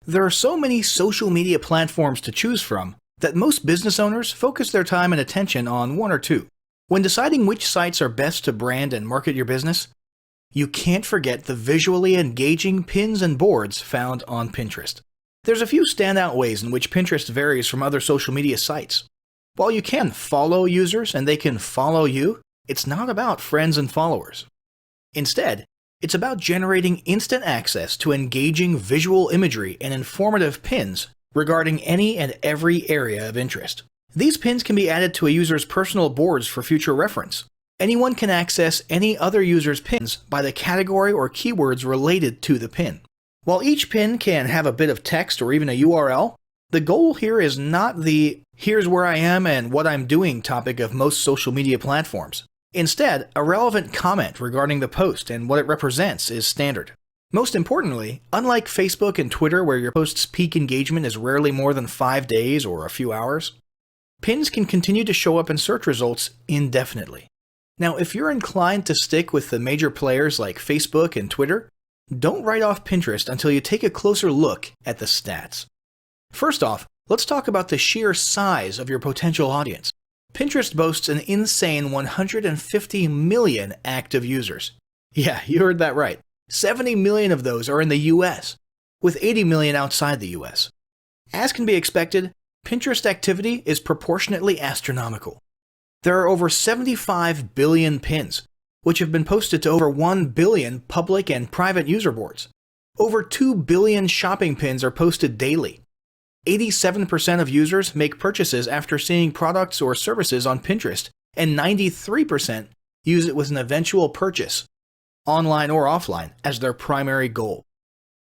There are so many social media platforms to choose from that most business owners focus their time and attention on one or two. When deciding which sites are best to brand and market your business, you can't forget the visually engaging pins and boards found on Pinterest. There's a few standout ways in which Pinterest varies from other social media sites. While you can follow users and they can follow you, it's not about friends and followers. Instead, it's about generating instant access to engaging visual imagery and informative pins regarding any and every area of interest. These pins can be added to a user's personal boards for future reference. Anyone can access any other user's pins by the category or keywords related to the pin. While each pin can have a bit of text or even a URL, the goal here is not the "here's where I am and what I'm doing" topic of most social media platforms. Instead, a relevant comment regarding the post and what it represents is standard. Most importantly, unlike Facebook and Twitter where your post's peak engagement is rarely more than 5 days or a few hours, pins can continue to show up in search results indefinitely. Now, if you're inclined to stick with the major players like Facebook and Twitter, don't write off Pinterest until you take a closer look at the stats. First off, let's talk about the sheer size of your potential audience. Pinterest boasts an insane 150 million active users. Yeah, you heard that right. 70 million of those are in the US, with 80 million outside the US. As can be expected, Pinterest activity is proportionately astronomical. There are over 75 billion pins, which have been posted to over 1 billion public and private user boards. Over 2 billion shopping pins are posted daily. 87% of users make purchases after seeing products or services on Pinterest, and 93% use it with an eventual purchase, online or offline, as their primary goal,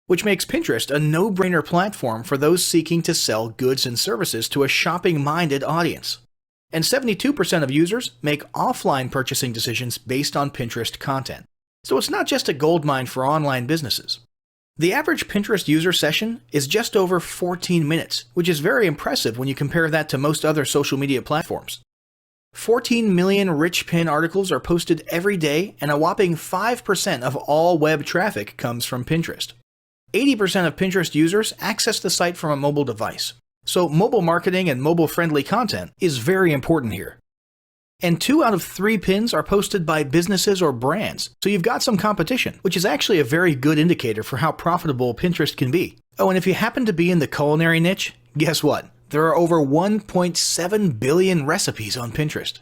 which makes Pinterest a no-brainer platform for those seeking to sell goods and services to a shopping-minded audience. And 72% of users make offline purchasing decisions based on Pinterest content. So it's not just a goldmine for online businesses. The average Pinterest user session is just over 14 minutes, which is very impressive when you compare that to most other social media platforms. 14 million rich pin articles are posted every day, and a whopping 5% of all web traffic comes from Pinterest. 80% of Pinterest users access the site from a mobile device, so mobile marketing and mobile-friendly content is very important here. And 2 out of 3 pins are posted by businesses or brands, so you've got some competition, which is actually a very good indicator for how profitable Pinterest can be. Oh, and if you happen to be in the culinary niche, guess what? There are over 1.7 billion recipes on Pinterest.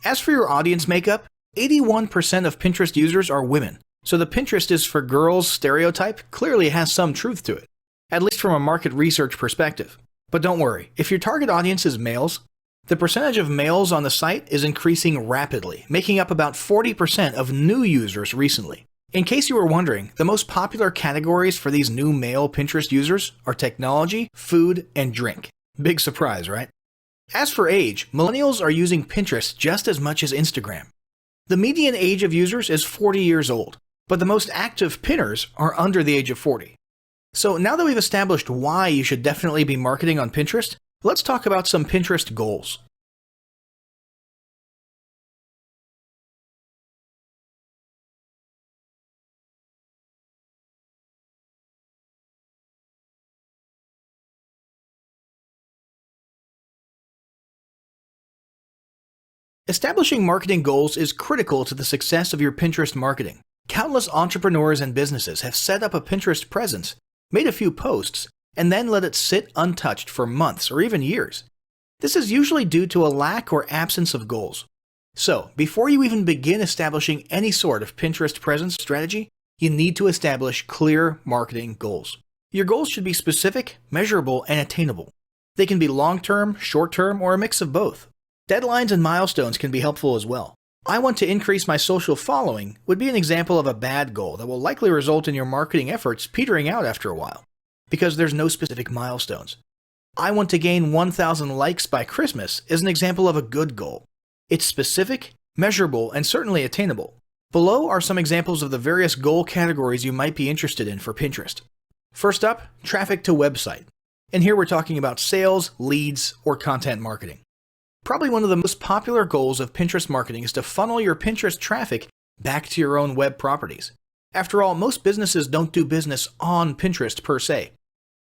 As for your audience makeup, 81% of Pinterest users are women, so the Pinterest is for girls stereotype clearly has some truth to it, at least from a market research perspective. But don't worry, if your target audience is males, the percentage of males on the site is increasing rapidly, making up about 40% of new users recently. In case you were wondering, the most popular categories for these new male Pinterest users are technology, food, and drink. Big surprise, right? As for age, millennials are using Pinterest just as much as Instagram. The median age of users is 40 years old, but the most active pinners are under the age of 40. So now that we've established why you should definitely be marketing on Pinterest, let's talk about some Pinterest goals. Establishing marketing goals is critical to the success of your Pinterest marketing. Countless entrepreneurs and businesses have set up a Pinterest presence, made a few posts, and then let it sit untouched for months or even years. This is usually due to a lack or absence of goals. So, before you even begin establishing any sort of Pinterest presence strategy, you need to establish clear marketing goals. Your goals should be specific, measurable, and attainable. They can be long-term, short-term, or a mix of both. Deadlines and milestones can be helpful as well. I want to increase my social following would be an example of a bad goal that will likely result in your marketing efforts petering out after a while, because there's no specific milestones. I want to gain 1,000 likes by Christmas is an example of a good goal. It's specific, measurable, and certainly attainable. Below are some examples of the various goal categories you might be interested in for Pinterest. First up, traffic to website. And here we're talking about sales, leads, or content marketing. Probably one of the most popular goals of Pinterest marketing is to funnel your Pinterest traffic back to your own web properties. After all, most businesses don't do business on Pinterest per se.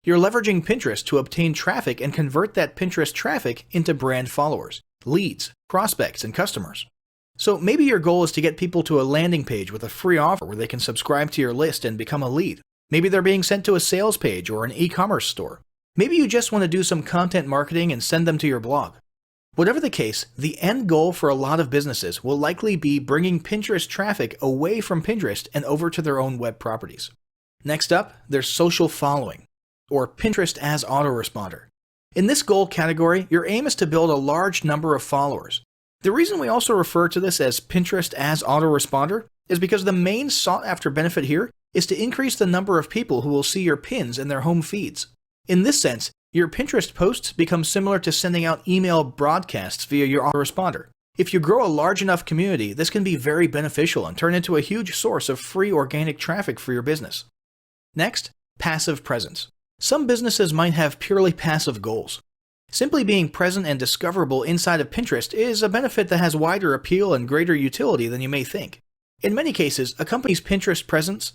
You're leveraging Pinterest to obtain traffic and convert that Pinterest traffic into brand followers, leads, prospects, and customers. So maybe your goal is to get people to a landing page with a free offer where they can subscribe to your list and become a lead. Maybe they're being sent to a sales page or an e-commerce store. Maybe you just want to do some content marketing and send them to your blog. Whatever the case, the end goal for a lot of businesses will likely be bringing Pinterest traffic away from Pinterest and over to their own web properties. Next up, there's social following, or Pinterest as autoresponder. In this goal category, your aim is to build a large number of followers. The reason we also refer to this as Pinterest as autoresponder is because the main sought-after benefit here is to increase the number of people who will see your pins in their home feeds. In this sense, your Pinterest posts become similar to sending out email broadcasts via your autoresponder. If you grow a large enough community, this can be very beneficial and turn into a huge source of free organic traffic for your business. Next, passive presence. Some businesses might have purely passive goals. Simply being present and discoverable inside of Pinterest is a benefit that has wider appeal and greater utility than you may think. In many cases, a company's Pinterest presence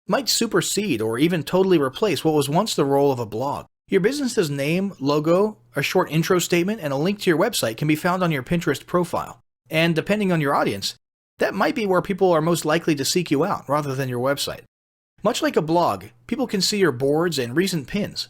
might supersede or even totally replace what was once the role of a blog. Your business's name, logo, a short intro statement, and a link to your website can be found on your Pinterest profile. And depending on your audience, that might be where people are most likely to seek you out rather than your website. Much like a blog, people can see your boards and recent pins.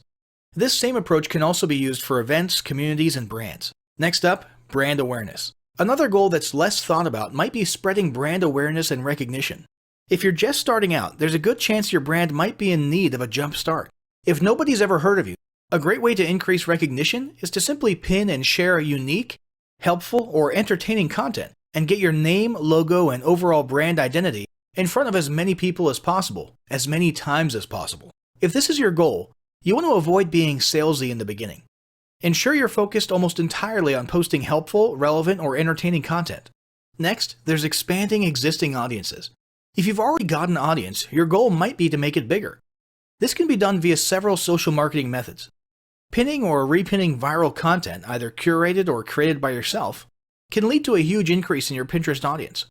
This same approach can also be used for events, communities, and brands. Next up, brand awareness. Another goal that's less thought about might be spreading brand awareness and recognition. If you're just starting out, there's a good chance your brand might be in need of a jump start. If nobody's ever heard of you, a great way to increase recognition is to simply pin and share unique, helpful, or entertaining content and get your name, logo, and overall brand identity in front of as many people as possible, as many times as possible. If this is your goal, you want to avoid being salesy in the beginning. Ensure you're focused almost entirely on posting helpful, relevant, or entertaining content. Next, there's expanding existing audiences. If you've already got an audience, your goal might be to make it bigger. This can be done via several social marketing methods. Pinning or repinning viral content, either curated or created by yourself, can lead to a huge increase in your Pinterest audience.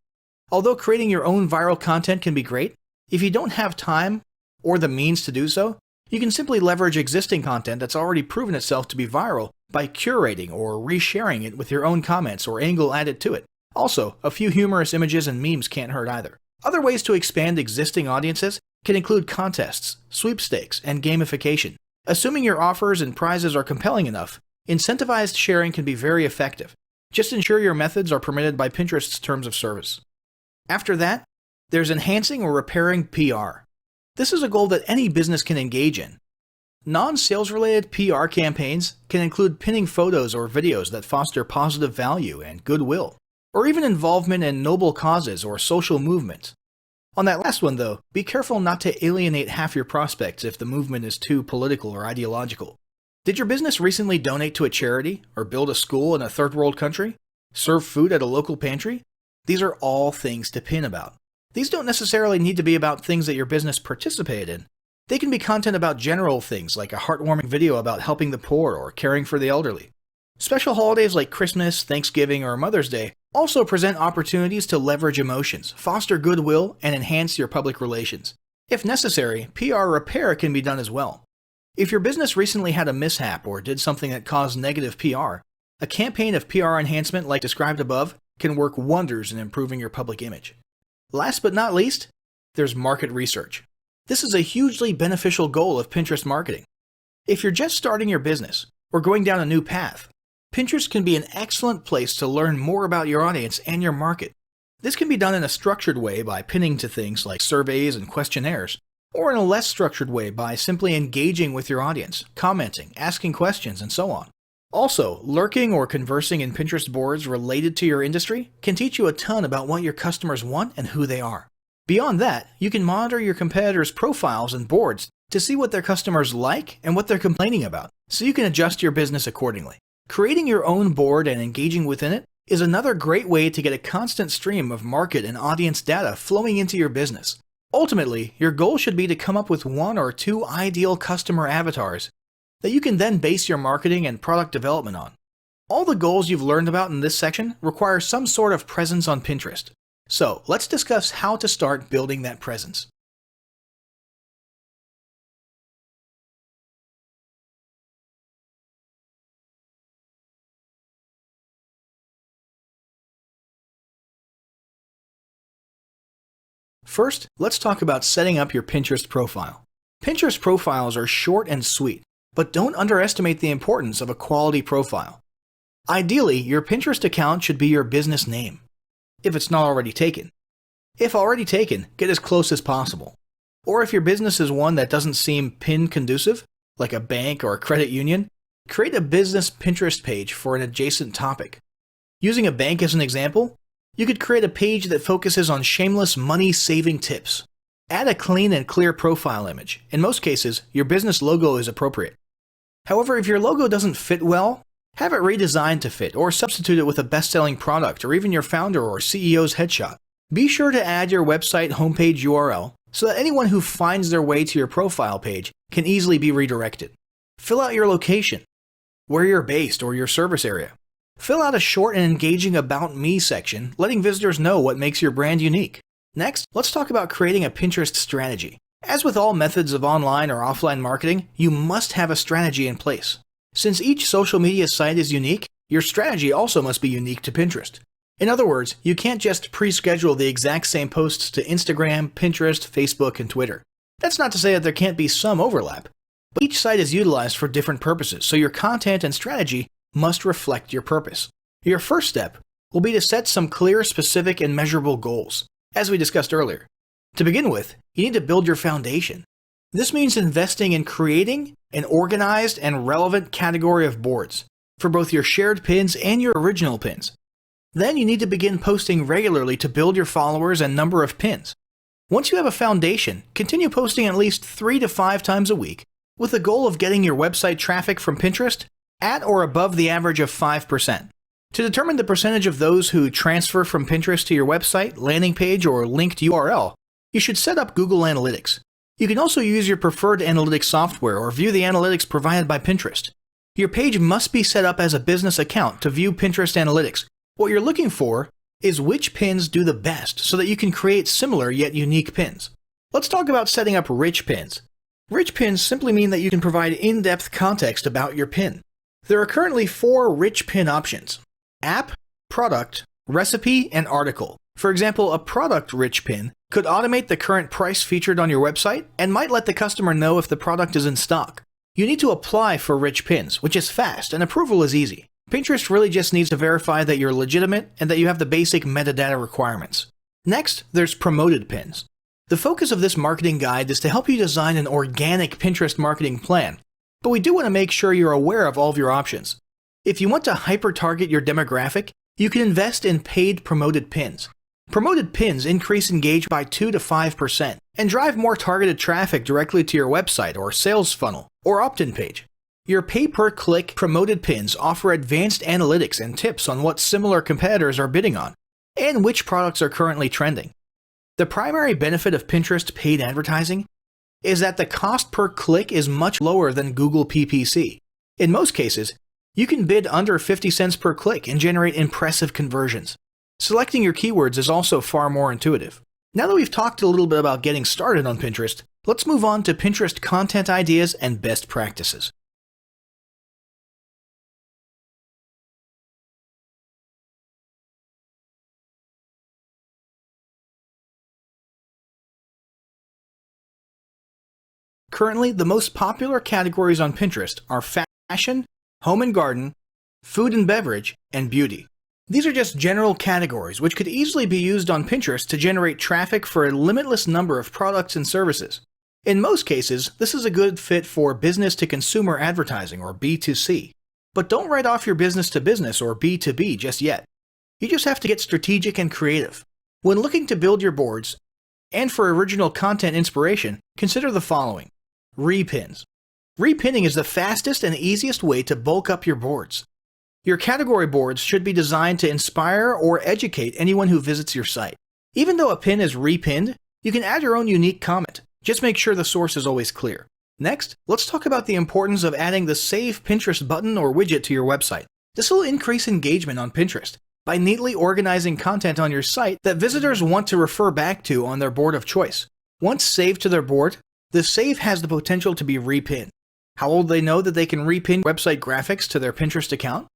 Although creating your own viral content can be great, if you don't have time or the means to do so, you can simply leverage existing content that's already proven itself to be viral by curating or resharing it with your own comments or angle added to it. Also, a few humorous images and memes can't hurt either. Other ways to expand existing audiences can include contests, sweepstakes, and gamification. Assuming your offers and prizes are compelling enough, incentivized sharing can be very effective. Just ensure your methods are permitted by Pinterest's terms of service. After that, there's enhancing or repairing PR. This is a goal that any business can engage in. Non-sales related PR campaigns can include pinning photos or videos that foster positive value and goodwill, or even involvement in noble causes or social movements. On that last one though, be careful not to alienate half your prospects if the movement is too political or ideological. Did your business recently donate to a charity, or build a school in a third world country? Serve food at a local pantry? These are all things to pin about. These don't necessarily need to be about things that your business participated in. They can be content about general things like a heartwarming video about helping the poor or caring for the elderly. Special holidays like Christmas, Thanksgiving, or Mother's Day also present opportunities to leverage emotions, foster goodwill, and enhance your public relations. If necessary, PR repair can be done as well. If your business recently had a mishap or did something that caused negative PR, a campaign of PR enhancement like described above can work wonders in improving your public image. Last but not least, there's market research. This is a hugely beneficial goal of Pinterest marketing. If you're just starting your business or going down a new path, Pinterest can be an excellent place to learn more about your audience and your market. This can be done in a structured way by pinning to things like surveys and questionnaires, or in a less structured way by simply engaging with your audience, commenting, asking questions, and so on. Also, lurking or conversing in Pinterest boards related to your industry can teach you a ton about what your customers want and who they are. Beyond that, you can monitor your competitors' profiles and boards to see what their customers like and what they're complaining about, so you can adjust your business accordingly. Creating your own board and engaging within it is another great way to get a constant stream of market and audience data flowing into your business. Ultimately, your goal should be to come up with one or two ideal customer avatars that you can then base your marketing and product development on. All the goals you've learned about in this section require some sort of presence on Pinterest. So let's discuss how to start building that presence. First, let's talk about setting up your Pinterest profile. Pinterest profiles are short and sweet, but don't underestimate the importance of a quality profile. Ideally, your Pinterest account should be your business name, if it's not already taken. If already taken, get as close as possible. Or if your business is one that doesn't seem PIN conducive, like a bank or a credit union, create a business Pinterest page for an adjacent topic. Using a bank as an example, you could create a page that focuses on shameless money-saving tips. Add a clean and clear profile image. In most cases, your business logo is appropriate. However, if your logo doesn't fit well, have it redesigned to fit or substitute it with a best-selling product or even your founder or CEO's headshot. Be sure to add your website homepage URL so that anyone who finds their way to your profile page can easily be redirected. Fill out your location, where you're based or your service area. Fill out a short and engaging About Me section, letting visitors know what makes your brand unique. Next, let's talk about creating a Pinterest strategy. As with all methods of online or offline marketing, you must have a strategy in place. Since each social media site is unique, your strategy also must be unique to Pinterest. In other words, you can't just pre-schedule the exact same posts to Instagram, Pinterest, Facebook, and Twitter. That's not to say that there can't be some overlap, but each site is utilized for different purposes, so your content and strategy must reflect your purpose. Your first step will be to set some clear, specific, and measurable goals, as we discussed earlier. To begin with, you need to build your foundation. This means investing in creating an organized and relevant category of boards for both your shared pins and your original pins. Then you need to begin posting regularly to build your followers and number of pins. Once you have a foundation, continue posting at least 3 to 5 times a week with the goal of getting your website traffic from Pinterest at or above the average of 5%. To determine the percentage of those who transfer from Pinterest to your website, landing page, or linked URL, you should set up Google Analytics. You can also use your preferred analytics software or view the analytics provided by Pinterest. Your page must be set up as a business account to view Pinterest analytics. What you're looking for is which pins do the best so that you can create similar yet unique pins. Let's talk about setting up rich pins. Rich pins simply mean that you can provide in-depth context about your pin. There are currently 4 rich pin options: app, product, recipe, and article. For example, a product-rich pin could automate the current price featured on your website and might let the customer know if the product is in stock. You need to apply for rich pins, which is fast and approval is easy. Pinterest really just needs to verify that you're legitimate and that you have the basic metadata requirements. Next, there's promoted pins. The focus of this marketing guide is to help you design an organic Pinterest marketing plan, but we do want to make sure you're aware of all of your options. If you want to hyper-target your demographic, you can invest in paid promoted pins. Promoted pins increase engagement by 2 to 5% and drive more targeted traffic directly to your website or sales funnel or opt-in page. Your pay-per-click promoted pins offer advanced analytics and tips on what similar competitors are bidding on and which products are currently trending. The primary benefit of Pinterest paid advertising is that the cost per click is much lower than Google PPC. In most cases, you can bid under 50 cents per click and generate impressive conversions. Selecting your keywords is also far more intuitive. Now that we've talked a little bit about getting started on Pinterest, let's move on to Pinterest content ideas and best practices. Currently, the most popular categories on Pinterest are fashion, home and garden, food and beverage, and beauty. These are just general categories which could easily be used on Pinterest to generate traffic for a limitless number of products and services. In most cases, this is a good fit for business-to-consumer advertising or B2C. But don't write off your business-to-business or B2B just yet. You just have to get strategic and creative. When looking to build your boards, and for original content inspiration, consider the following. Repins. Repinning is the fastest and easiest way to bulk up your boards. Your category boards should be designed to inspire or educate anyone who visits your site. Even though a pin is repinned, you can add your own unique comment. Just make sure the source is always clear. Next, let's talk about the importance of adding the Save Pinterest button or widget to your website. This will increase engagement on Pinterest by neatly organizing content on your site that visitors want to refer back to on their board of choice. Once saved to their board, the save has the potential to be repinned. How will they know that they can repin website graphics to their Pinterest account?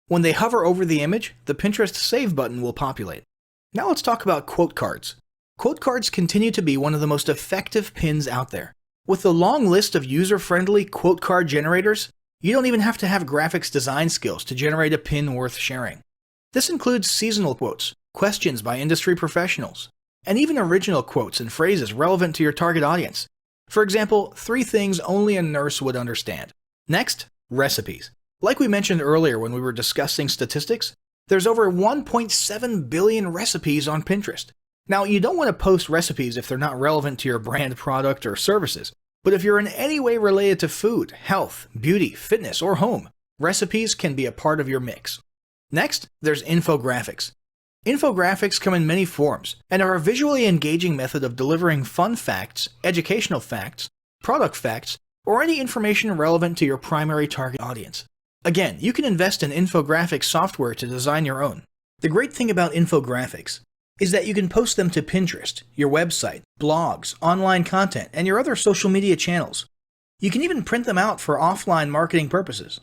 When they hover over the image, the Pinterest Save button will populate. Now let's talk about quote cards. Quote cards continue to be one of the most effective pins out there. With the long list of user-friendly quote card generators, you don't even have to have graphics design skills to generate a pin worth sharing. This includes seasonal quotes, questions by industry professionals, and even original quotes and phrases relevant to your target audience. For example, 3 things only a nurse would understand. Next, recipes. Like we mentioned earlier when we were discussing statistics, there's over 1.7 billion recipes on Pinterest. Now, you don't want to post recipes if they're not relevant to your brand, product, or services. But if you're in any way related to food, health, beauty, fitness, or home, recipes can be a part of your mix. Next, there's infographics. Infographics come in many forms and are a visually engaging method of delivering fun facts, educational facts, product facts, or any information relevant to your primary target audience. Again, you can invest in infographic software to design your own. The great thing about infographics is that you can post them to Pinterest, your website, blogs, online content, and your other social media channels. You can even print them out for offline marketing purposes.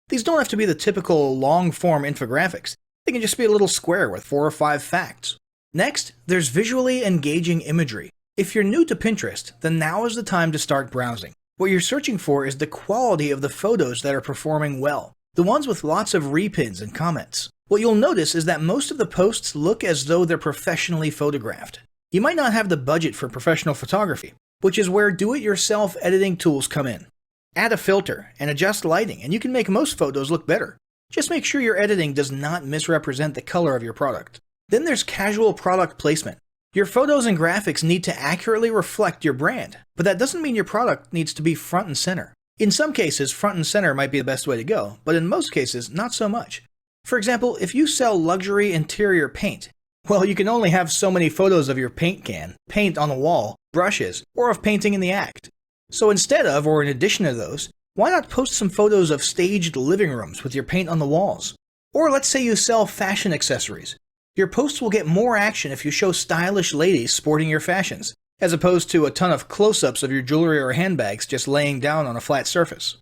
These don't have to be the typical long-form infographics. They can just be a little square with 4 or 5 facts. Next, there's visually engaging imagery. If you're new to Pinterest, then now is the time to start browsing. What you're searching for is the quality of the photos that are performing well, the ones with lots of repins and comments. What you'll notice is that most of the posts look as though they're professionally photographed. You might not have the budget for professional photography, which is where do-it-yourself editing tools come in. Add a filter and adjust lighting, and you can make most photos look better. Just make sure your editing does not misrepresent the color of your product. Then there's casual product placement. Your photos and graphics need to accurately reflect your brand, but that doesn't mean your product needs to be front and center. In some cases, front and center might be the best way to go, but in most cases, not so much. For example, if you sell luxury interior paint, well, you can only have so many photos of your paint can, paint on the wall, brushes, or of painting in the act. So instead of, or in addition to those, why not post some photos of staged living rooms with your paint on the walls? Or let's say you sell fashion accessories. Your posts will get more action if you show stylish ladies sporting your fashions, as opposed to a ton of close-ups of your jewelry or handbags just laying down on a flat surface.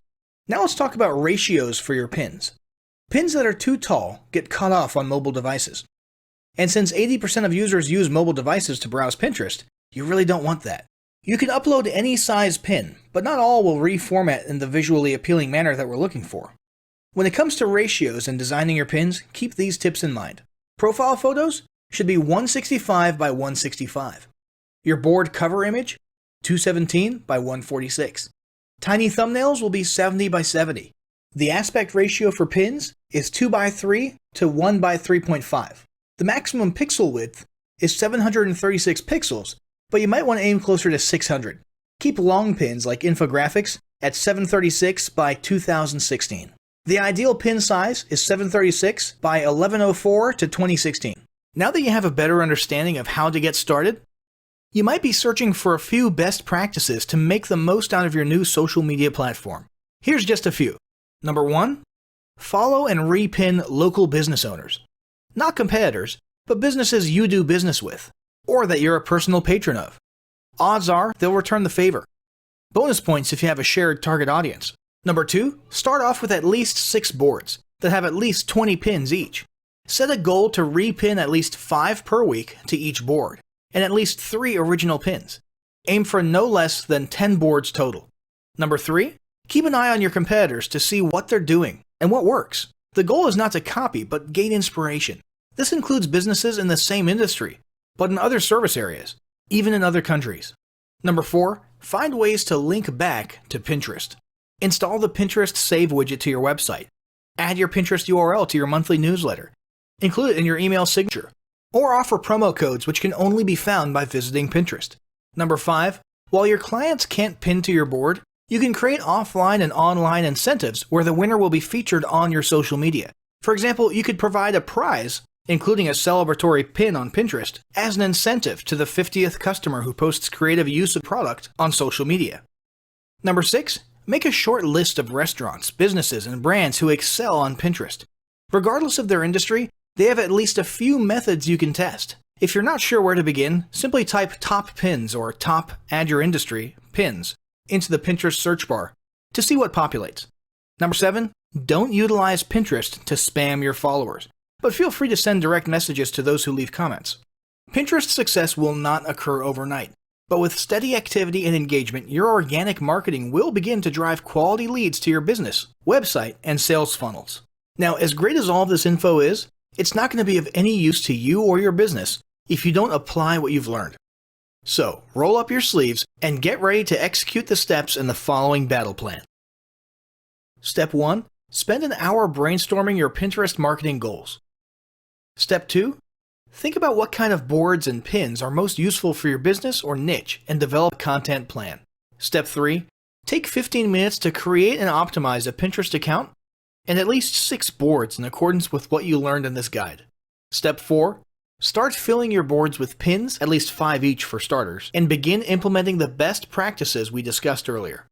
Now let's talk about ratios for your pins. Pins that are too tall get cut off on mobile devices. And since 80% of users use mobile devices to browse Pinterest, you really don't want that. You can upload any size pin, but not all will reformat in the visually appealing manner that we're looking for. When it comes to ratios and designing your pins, keep these tips in mind. Profile photos should be 165 by 165. Your board cover image, 217 by 146. Tiny thumbnails will be 70 by 70. The aspect ratio for pins is 2 by 3 to 1 by 3.5. The maximum pixel width is 736 pixels, but you might want to aim closer to 600. Keep long pins like infographics at 736 by 2016. The ideal pin size is 736 by 1104 to 2016. Now that you have a better understanding of how to get started, you might be searching for a few best practices to make the most out of your new social media platform. Here's just a few. Number 1, follow and repin local business owners. Not competitors, but businesses you do business with, or that you're a personal patron of. Odds are they'll return the favor. Bonus points if you have a shared target audience. Number 2, start off with at least 6 boards that have at least 20 pins each. Set a goal to repin at least 5 per week to each board, and at least 3 original pins. Aim for no less than 10 boards total. Number 3, keep an eye on your competitors to see what they're doing and what works. The goal is not to copy, but gain inspiration. This includes businesses in the same industry, but in other service areas, even in other countries. Number 4, find ways to link back to Pinterest. Install the Pinterest Save widget to your website. Add your Pinterest URL to your monthly newsletter. Include it in your email signature. Or offer promo codes which can only be found by visiting Pinterest. Number 5, while your clients can't pin to your board, you can create offline and online incentives where the winner will be featured on your social media. For example, you could provide a prize, including a celebratory pin on Pinterest, as an incentive to the 50th customer who posts creative use of product on social media. Number 6, make a short list of restaurants, businesses, and brands who excel on Pinterest. Regardless of their industry, they have at least a few methods you can test. If you're not sure where to begin, simply type top pins or top add your industry pins into the Pinterest search bar to see what populates. Number 7, don't utilize Pinterest to spam your followers, but feel free to send direct messages to those who leave comments. Pinterest success will not occur overnight, but with steady activity and engagement, your organic marketing will begin to drive quality leads to your business, website, and sales funnels. Now, as great as all this info is, it's not going to be of any use to you or your business if you don't apply what you've learned. So, roll up your sleeves and get ready to execute the steps in the following battle plan. Step 1. Spend an hour brainstorming your Pinterest marketing goals. Step 2. Think about what kind of boards and pins are most useful for your business or niche and develop a content plan. Step 3. Take 15 minutes to create and optimize a Pinterest account and at least 6 boards in accordance with what you learned in this guide. Step 4. Start filling your boards with pins, at least 5 each for starters, and begin implementing the best practices we discussed earlier.